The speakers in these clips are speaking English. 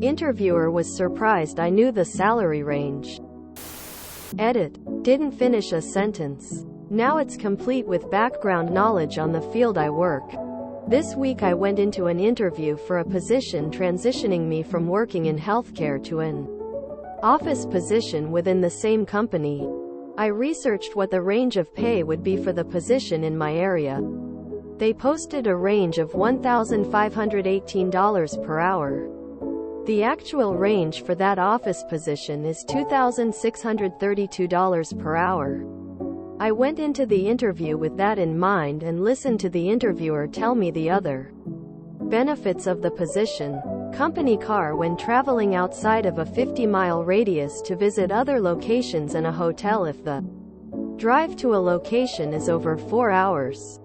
Interviewer was surprised I knew the salary range. Edit. Didn't finish a sentence. Now it's complete with background knowledge on the field I work. This week I went into an interview for a position transitioning me from working in healthcare to an office position within the same company. I researched what the range of pay would be for the position in my area. They posted a range of $1,518 per hour. The actual range for that office position is $2,632 per hour. I went into the interview with that in mind and listened to the interviewer tell me the other benefits of the position. Company car when traveling outside of a 50-mile radius to visit other locations and a hotel if the drive to a location is over 4 hours.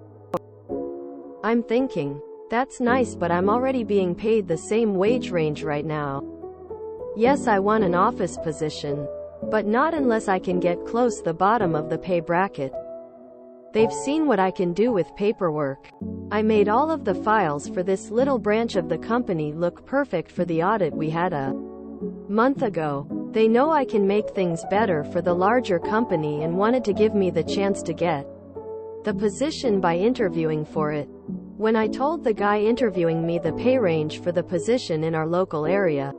I'm thinking, that's nice, but I'm already being paid the same wage range right now. Yes, I want an office position, but not unless I can get close the bottom of the pay bracket. They've seen what I can do with paperwork. I made all of the files for this little branch of the company look perfect for the audit we had a month ago. They know I can make things better for the larger company and wanted to give me the chance to get the position by interviewing for it. When I told the guy interviewing me the pay range for the position in our local area,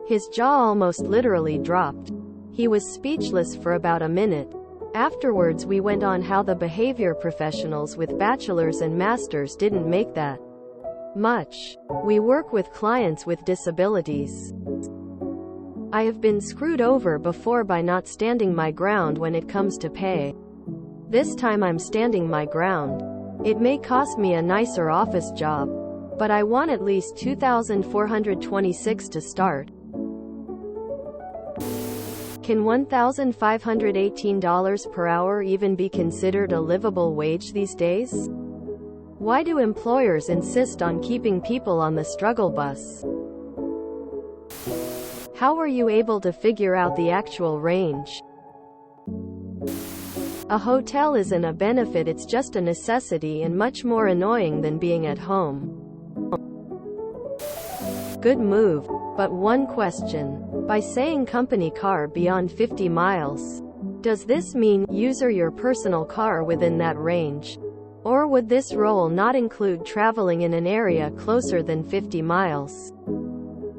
his jaw almost literally dropped. He was speechless for about a minute. Afterwards we went on how the behavior professionals with bachelor's and master's didn't make that much. We work with clients with disabilities. I have been screwed over before by not standing my ground when it comes to pay. This time I'm standing my ground. It may cost me a nicer office job, but I want at least $2,426 to start. Can $1,518 per hour even be considered a livable wage these days? Why do employers insist on keeping people on the struggle bus? How were you able to figure out the actual range? A hotel isn't a benefit, it's just a necessity and much more annoying than being at home. Good move, but one question. By saying company car beyond 50 miles, does this mean user your personal car within that range? Or would this role not include traveling in an area closer than 50 miles?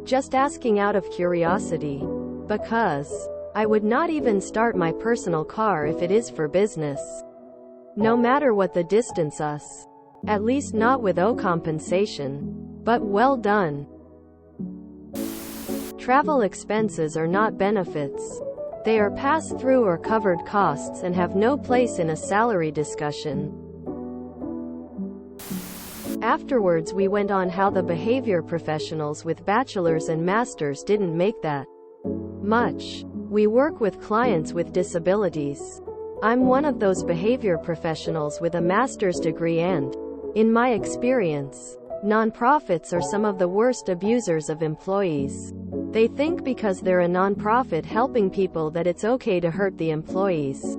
Just asking out of curiosity. Because I would not even start my personal car if it is for business. No matter what the distance us. At least not with compensation. But well done. Travel expenses are not benefits. They are pass-through or covered costs and have no place in a salary discussion. Afterwards we went on how the behavior professionals with bachelor's and master's didn't make that much. We work with clients with disabilities. I'm one of those behavior professionals with a master's degree and, in my experience, nonprofits are some of the worst abusers of employees. They think because they're a nonprofit helping people that it's okay to hurt the employees.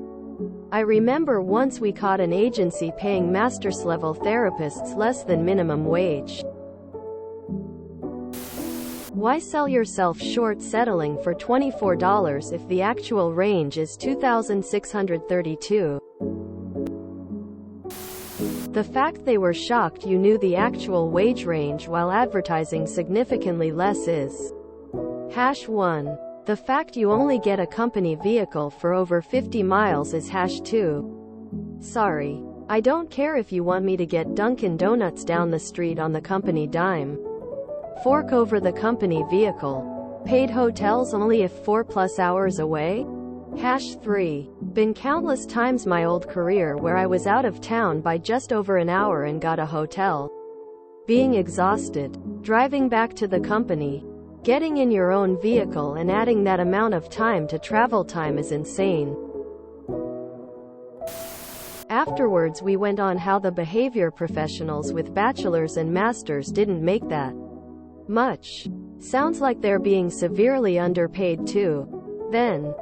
I remember once we caught an agency paying master's level therapists less than minimum wage. Why sell yourself short settling for $24 if the actual range is $2,632? The fact they were shocked you knew the actual wage range while advertising significantly less is #1. The fact you only get a company vehicle for over 50 miles is #2. Sorry. I don't care if you want me to get Dunkin' Donuts down the street on the company dime. Fork over the company vehicle. Paid hotels only if 4+ hours away? #3. Been countless times my old career where I was out of town by just over an hour and got a hotel. Being exhausted. Driving back to the company. Getting in your own vehicle and adding that amount of time to travel time is insane. Afterwards we went on how the behavior professionals with bachelor's and master's didn't make that much. Sounds like they're being severely underpaid too. Then,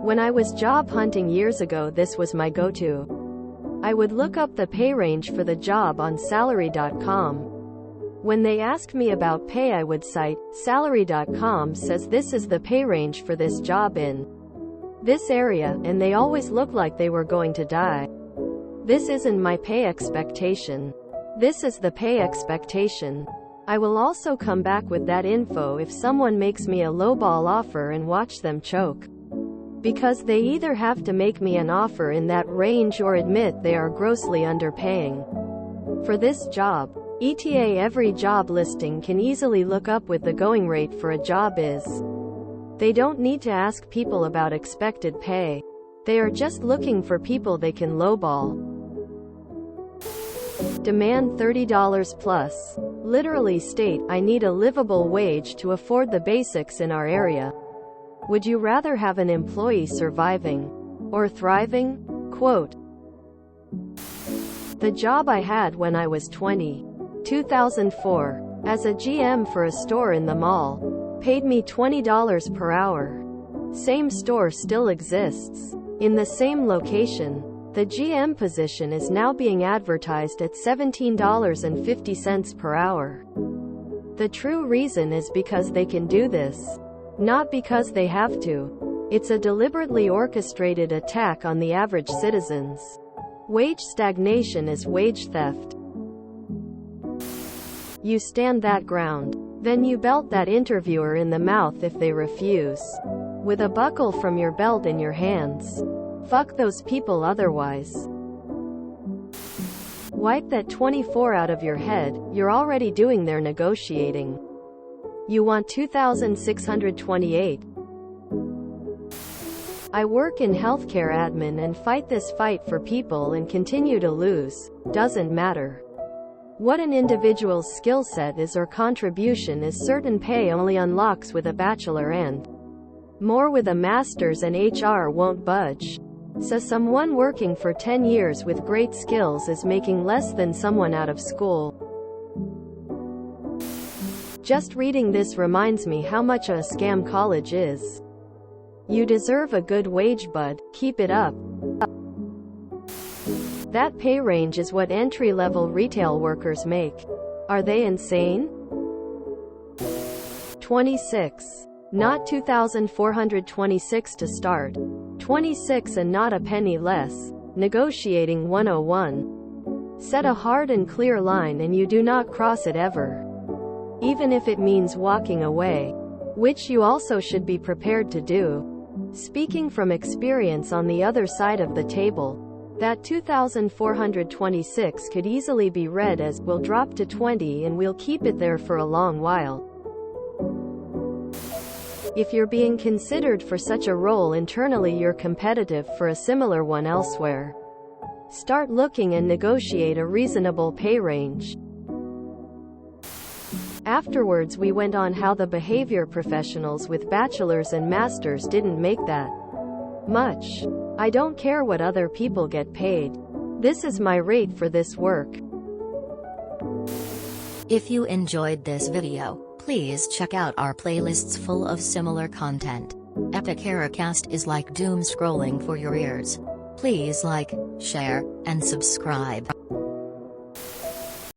when I was job hunting years ago, this was my go-to. I would look up the pay range for the job on salary.com. When they ask me about pay, I would cite, salary.com says this is the pay range for this job in this area, and they always look like they were going to die. This isn't my pay expectation. This is the pay expectation. I will also come back with that info if someone makes me a lowball offer and watch them choke. Because they either have to make me an offer in that range or admit they are grossly underpaying for this job. ETA every job listing can easily look up what the going rate for a job is. They don't need to ask people about expected pay. They are just looking for people they can lowball. Demand $30 plus. Literally state, I need a livable wage to afford the basics in our area. Would you rather have an employee surviving or thriving? Quote, the job I had when I was 20, 2004, as a GM for a store in the mall, paid me $20 per hour. Same store still exists. In the same location. The GM position is now being advertised at $17.50 per hour. The true reason is because they can do this. Not because they have to. It's a deliberately orchestrated attack on the average citizens. Wage stagnation is wage theft. You stand that ground. Then you belt that interviewer in the mouth if they refuse. With a buckle from your belt in your hands. Fuck those people otherwise. Wipe that 24 out of your head, you're already doing their negotiating. You want 2,628. I work in healthcare admin and fight this fight for people and continue to lose. Doesn't matter what an individual's skill set is or contribution is, certain pay only unlocks with a bachelor and more with a master's, and HR won't budge. So someone working for 10 years with great skills is making less than someone out of school. Just reading this reminds me how much a scam college is. You deserve a good wage, bud. Keep it up. That pay range is what entry-level retail workers make. Are they insane? 26. Not 2,426 to start. 26 and not a penny less. Negotiating 101. Set a hard and clear line and you do not cross it ever. Even if it means walking away. Which you also should be prepared to do. Speaking from experience on the other side of the table, that 2,426 could easily be read as, we'll drop to 20 and we'll keep it there for a long while. If you're being considered for such a role internally, you're competitive for a similar one elsewhere. Start looking and negotiate a reasonable pay range. Afterwards we went on how the behavior professionals with bachelors and masters didn't make that much. I don't care what other people get paid. This is my rate for this work. If you enjoyed this video, please check out our playlists full of similar content. Epic Haircast is like doom scrolling for your ears. Please like, share, and subscribe.